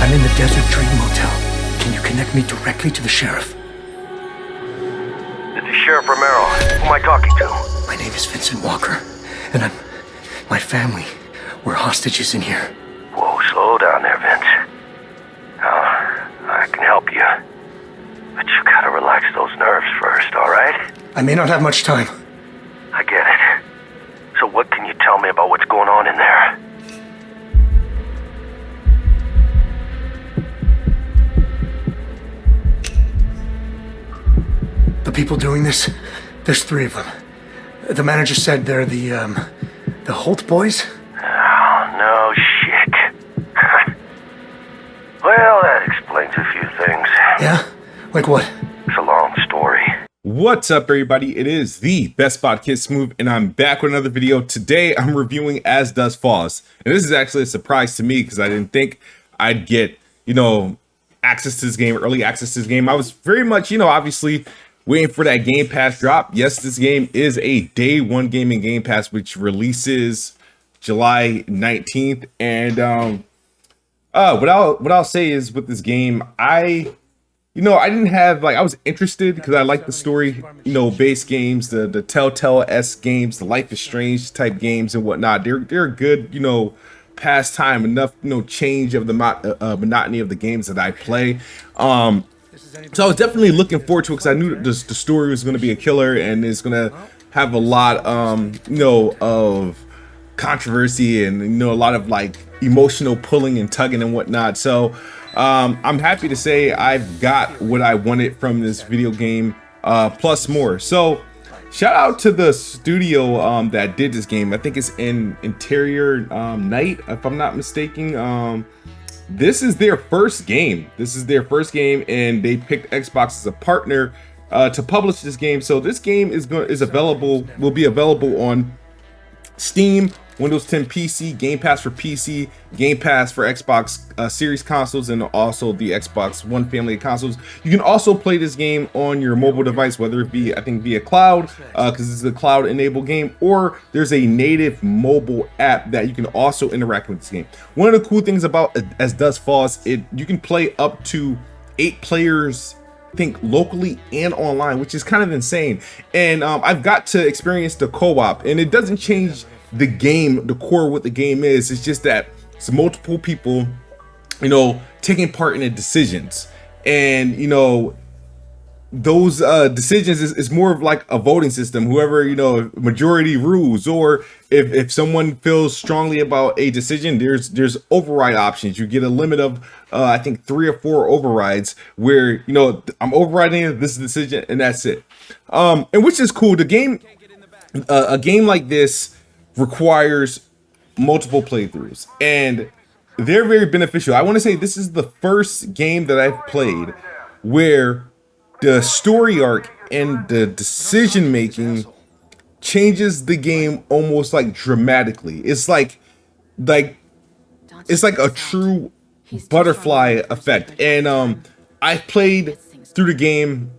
I'm in the Desert Dream Motel. Can you connect me directly to the sheriff? This is Sheriff Romero. Who am I talking to? My name is Vincent Walker, and my family, we're hostages in here. Whoa, slow down there, Vince. I can help you. But you gotta relax those nerves first, alright? I may not have much time. I get it. So what can you tell me about what's going on in there? The people doing this, there's 3 of them. The manager said they're the Holt boys? Oh, no shit. Well, that explains a few things. Yeah? Like what? It's a long story. What's up, everybody? It is the Best Spot Kid Smooth, and I'm back with another video. Today, I'm reviewing As Dusk Falls. And this is actually a surprise to me because I didn't think I'd get, access to this game, early access to this game. I was very much, obviously waiting for that Game Pass drop. Yes, this game is a day one game in Game Pass, which releases July 19th. And what I'll say is with this game, I didn't have I was interested because I like the story, based games, the Telltale-esque games, the Life is Strange type games and whatnot. They're good, pastime, enough, change of the monotony of the games that I play. So I was definitely looking forward to it because I knew the story was going to be a killer and it's going to have a lot, of controversy and, a lot of emotional pulling and tugging and whatnot. So I'm happy to say I've got what I wanted from this video game, plus more. So shout out to the studio that did this game. I think it's in Interior Night, if I'm not mistaken. This is their first game. And they picked Xbox as a partner to publish this game. So this game will be available on Steam, Windows 10 PC, Game Pass for PC, Game Pass for Xbox Series consoles, and also the Xbox One family of consoles. You can also play this game on your mobile device, whether it be, I think, via cloud, because it's a cloud-enabled game, or there's a native mobile app that you can also interact with this game. One of the cool things about As Dusk Falls, you can play up to 8 players, I think, locally and online, which is kind of insane. And I've got to experience the co-op, and it doesn't change the game, the core of what the game is. It's just that it's multiple people, taking part in the decisions, and those decisions is more of like a voting system. Whoever, majority rules, or if someone feels strongly about a decision, there's override options. You get a limit of I think 3 or 4 overrides where I'm overriding this decision and that's it. And which is cool. The game, a game like this requires multiple playthroughs, and they're very beneficial. I want to say this is the first game that I've played where the story arc and the decision making changes the game almost dramatically. It's like a true butterfly effect. And I've played through the game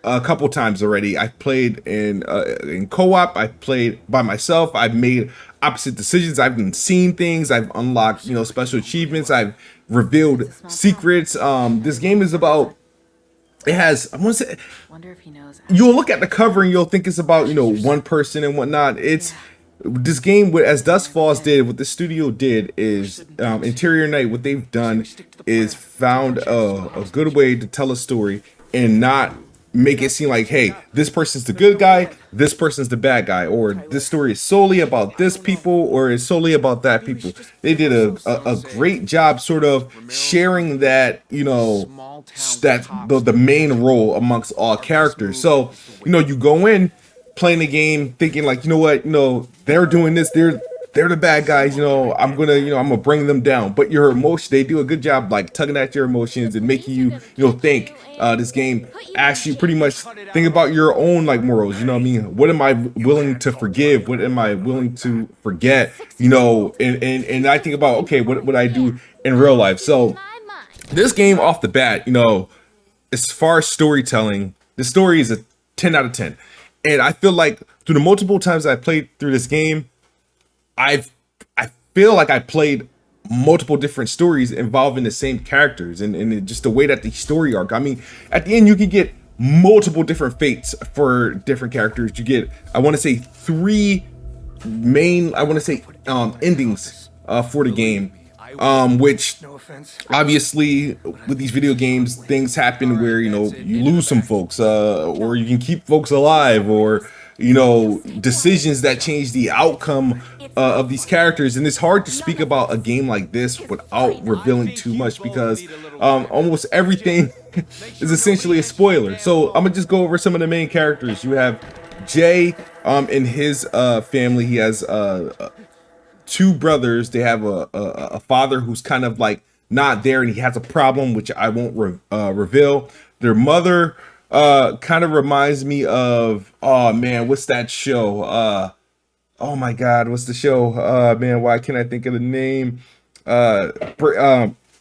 a couple times already. I played in co-op. I played by myself. I've made opposite decisions. I've seen things. I've unlocked special achievements. I've revealed secrets. This game is about. It has. I want to say. You'll look at the cover and you'll think it's about one person and whatnot. It's this game. What As Dusk Falls did, what the studio did is Interior Night. What they've done is found a good way to tell a story and not make it seem like, hey, this person's the good guy, this person's the bad guy, or this story is solely about this people, or is solely about that people. They did a great job sort of sharing that, the main role amongst all characters. So, you go in playing the game thinking they're doing this, they're the bad guys, I'm gonna bring them down. But your emotion, they do a good job tugging at your emotions and making you, think. This game asks you pretty much think about your own morals, what am I willing to forgive? What am I willing to forget? And I think about, okay, what would I do in real life? So this game off the bat, as far as storytelling, the story is a 10 out of 10. And I feel like through the multiple times I played through this game, I feel like I played multiple different stories involving the same characters, and just the way that the story arc. I mean, at the end you can get multiple different fates for different characters. You get, I want to say, three main, endings for the game, which obviously with these video games things happen where, you know, you lose some folks, or you can keep folks alive, or, you know, decisions that change the outcome of these characters. And it's hard to speak about a game like this without revealing too much, because almost everything is essentially a spoiler. So I'm gonna just go over some of the main characters. You have Jay in his family. He has two brothers. They have a father who's kind of like not there, and he has a problem which I won't reveal. Their mother kind of reminds me of, oh man, what's that show? Oh my God, what's the show? Man, why can't I think of the name?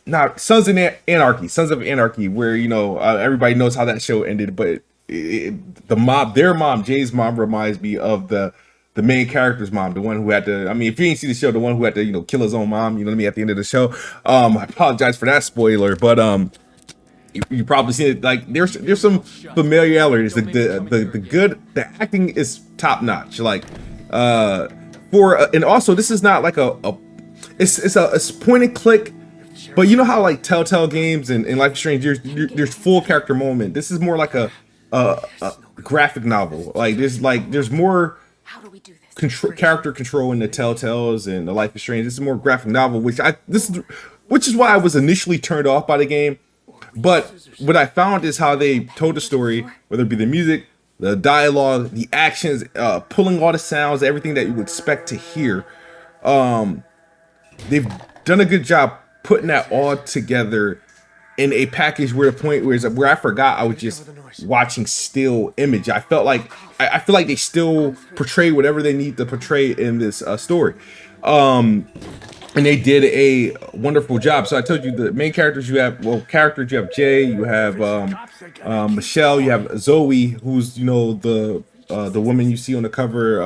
Not Sons of Anarchy, where, you know, everybody knows how that show ended, but their mom, Jay's mom, reminds me of the main character's mom, the one who had to, I mean, if you ain't see the show, the one who had to, you know, kill his own mom, you know what I mean, at the end of the show. I apologize for that spoiler, but you probably seen it. Like, there's some familiarities. The acting is top notch. Like, and also this is not like it's point and click, but you know how like Telltale games and Life is Strange, there's full character moment. This is more like a graphic novel. Like there's more character control in the Telltales and the Life is Strange. This is more graphic novel, which is why I was initially turned off by the game. But what I found is how they told the story, whether it be the music, the dialogue, the actions, pulling all the sounds, everything that you would expect to hear. They've done a good job putting that all together in a package where the point where I forgot I was just watching still image. I felt like I feel like they still portray whatever they need to portray in this story. And they did a wonderful job. So I told you the main characters you have, you have Jay, you have Michelle, you have Zoe, who's, you know, the woman you see on the cover,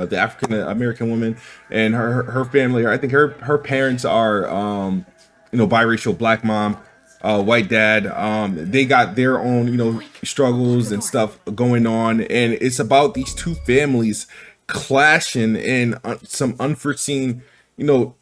the African American woman, and her family. I think her parents are, you know, biracial, black mom, white dad. They got their own, you know, struggles and stuff going on, and it's about these two families clashing in some unforeseen, you know,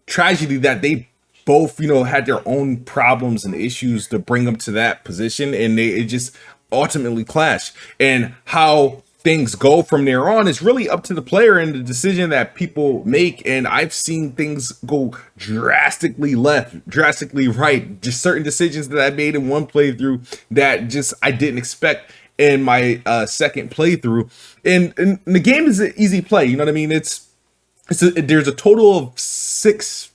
tragedy that they both, you know, had their own problems and issues to bring them to that position, and it just ultimately clashed. And how things go from there on is really up to the player and the decision that people make. And I've seen things go drastically left, drastically right, just certain decisions that I made in one playthrough that just I didn't expect in my second playthrough. And the game is an easy play, you know what I mean? There's a total of 6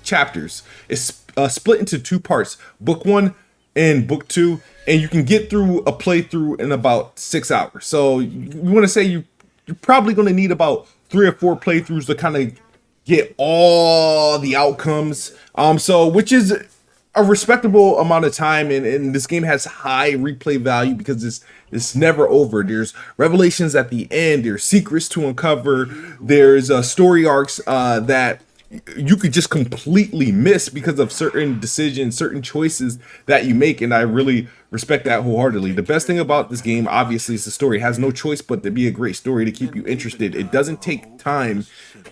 chapters. It's split into 2 parts, book 1 and book 2, and you can get through a playthrough in about 6 hours. So you want to say you're probably going to need about 3 or 4 playthroughs to kind of get all the outcomes. So which is a respectable amount of time, and this game has high replay value because it's never over. There's revelations at the end, there's secrets to uncover, there's story arcs that you could just completely miss because of certain decisions, certain choices that you make, and I really respect that wholeheartedly. The best thing about this game, obviously, is the story. It has no choice but to be a great story to keep you interested. It doesn't take time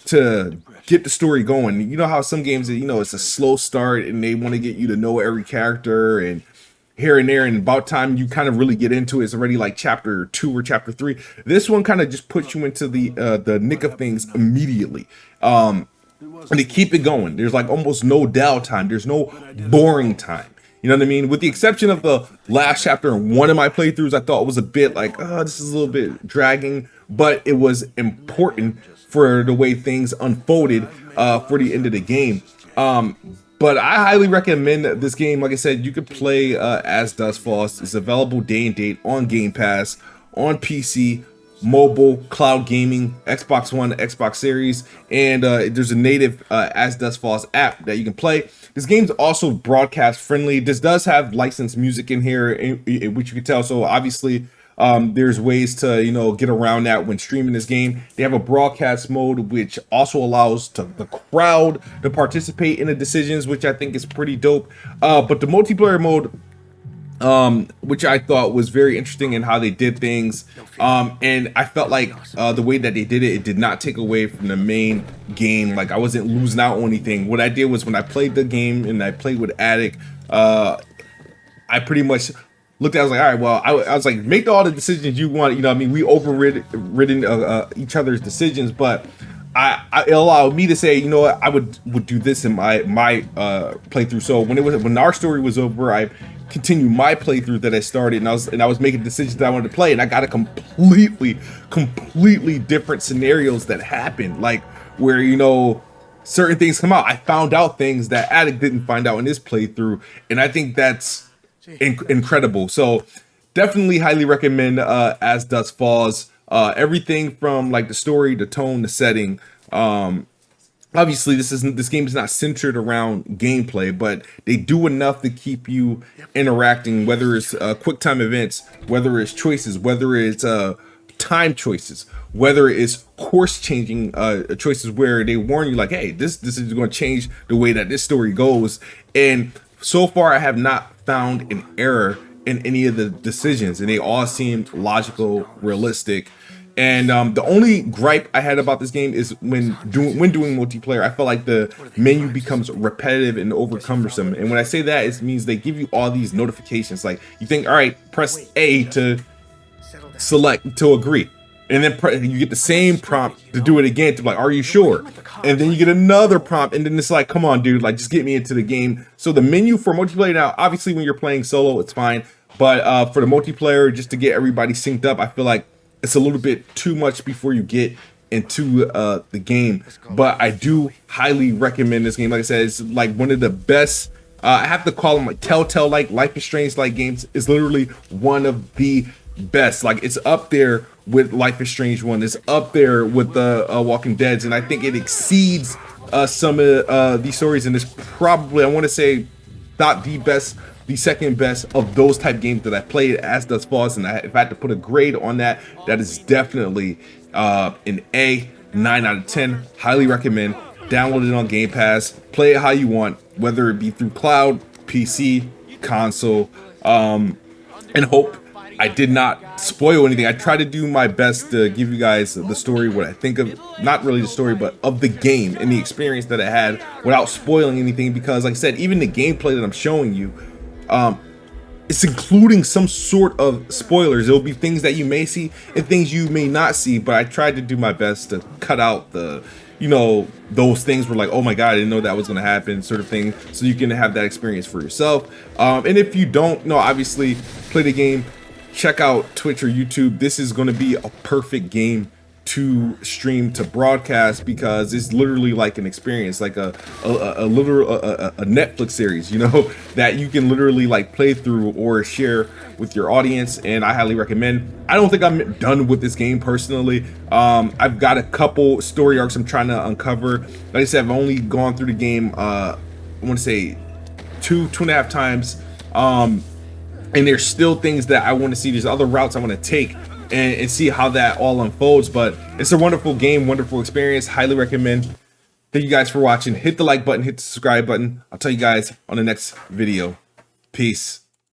to get the story going. You know how some games, you know, it's a slow start and they want to get you to know every character and here and there, and about time you kind of really get into it, it's already like chapter 2 or chapter 3. This one kind of just puts you into the nick of things immediately. And they keep it going. There's like almost no downtime. There's no boring time. You know what I mean? With the exception of the last chapter in one of my playthroughs, I thought was a bit like, oh, this is a little bit dragging, but it was important for the way things unfolded for the end of the game. But I highly recommend this game. Like I said, you could play as Dusk Falls. It's available day and date on Game Pass, on PC, mobile, cloud gaming, Xbox One, Xbox Series, and there's a native As Dusk Falls app that you can play. This game's also broadcast friendly. This does have licensed music in here, which you can tell. So obviously, There's ways to, you know, get around that when streaming this game. They have a broadcast mode, which also allows the crowd to participate in the decisions, which I think is pretty dope. But the multiplayer mode, which I thought was very interesting in how they did things. And I felt like the way that they did it, it did not take away from the main game. Like I wasn't losing out on anything. What I did was when I played the game and I played with Addict, I pretty much looked at it, I was like, all right, well, I was like, make all the decisions you want. You know what I mean? We overridden each other's decisions, but it allowed me to say, you know what, I would do this in my playthrough. So when our story was over, I continued my playthrough that I started, and I was making decisions that I wanted to play, and I got a completely different scenarios that happened, like where, you know, certain things come out. I found out things that Addict didn't find out in his playthrough, and I think that's incredible. So definitely highly recommend As Dusk Falls. Everything from like the story, the tone, the setting. Obviously this game is not centered around gameplay, but they do enough to keep you interacting, whether it's quick time events, whether it's choices, whether it's time choices, whether it's course changing choices where they warn you like, hey, this is going to change the way that this story goes. And so far I have not found an error in any of the decisions, and they all seem logical, realistic. And the only gripe I had about this game is when doing multiplayer, I felt like the menu becomes repetitive and over cumbersome. And when I say that, it means they give you all these notifications. Like you think, all right, press A to select to agree, and then you get the same prompt to do it again to be like, are you sure? And then you get another prompt, and then it's like, come on, dude, like just get me into the game. So the menu for multiplayer now, obviously when you're playing solo, it's fine, but for the multiplayer, just to get everybody synced up, I feel like it's a little bit too much before you get into the game. But I do highly recommend this game. Like I said, it's like one of the best. I have to call them like Telltale, like Life is Strange like games. Is literally one of the best. Like it's up there with Life is Strange 1. It's up there with the Walking Deads, and I think it exceeds some of these stories. And it's probably, I want to say, not the best, the second best of those type games that I played As Dusk Falls. And if I had to put a grade on that, that is definitely an A, 9 out of 10. Highly recommend. Download it on Game Pass. Play it how you want, whether it be through cloud, PC, console, and hope I did not spoil anything. I tried to do my best to give you guys the story, what I think of, not really the story, but of the game and the experience that I had without spoiling anything. Because like I said, even the gameplay that I'm showing you, it's including some sort of spoilers. There'll be things that you may see and things you may not see, but I tried to do my best to cut out the, you know, those things were like, oh my God, I didn't know that was going to happen, sort of thing. So you can have that experience for yourself. And if you don't know, obviously play the game, check out Twitch or YouTube. This is going to be a perfect game to stream, to broadcast, because it's literally like an experience, like a Netflix series, you know, that you can literally like play through or share with your audience. And I highly recommend. I don't think I'm done with this game personally. I've got a couple story arcs I'm trying to uncover. Like I said, I've only gone through the game I want to say two and a half times, and there's still things that I want to see. There's other routes I want to take and see how that all unfolds. But it's a wonderful game, wonderful experience. Highly recommend. Thank you guys for watching. Hit the like button, hit the subscribe button. I'll tell you guys on the next video. Peace.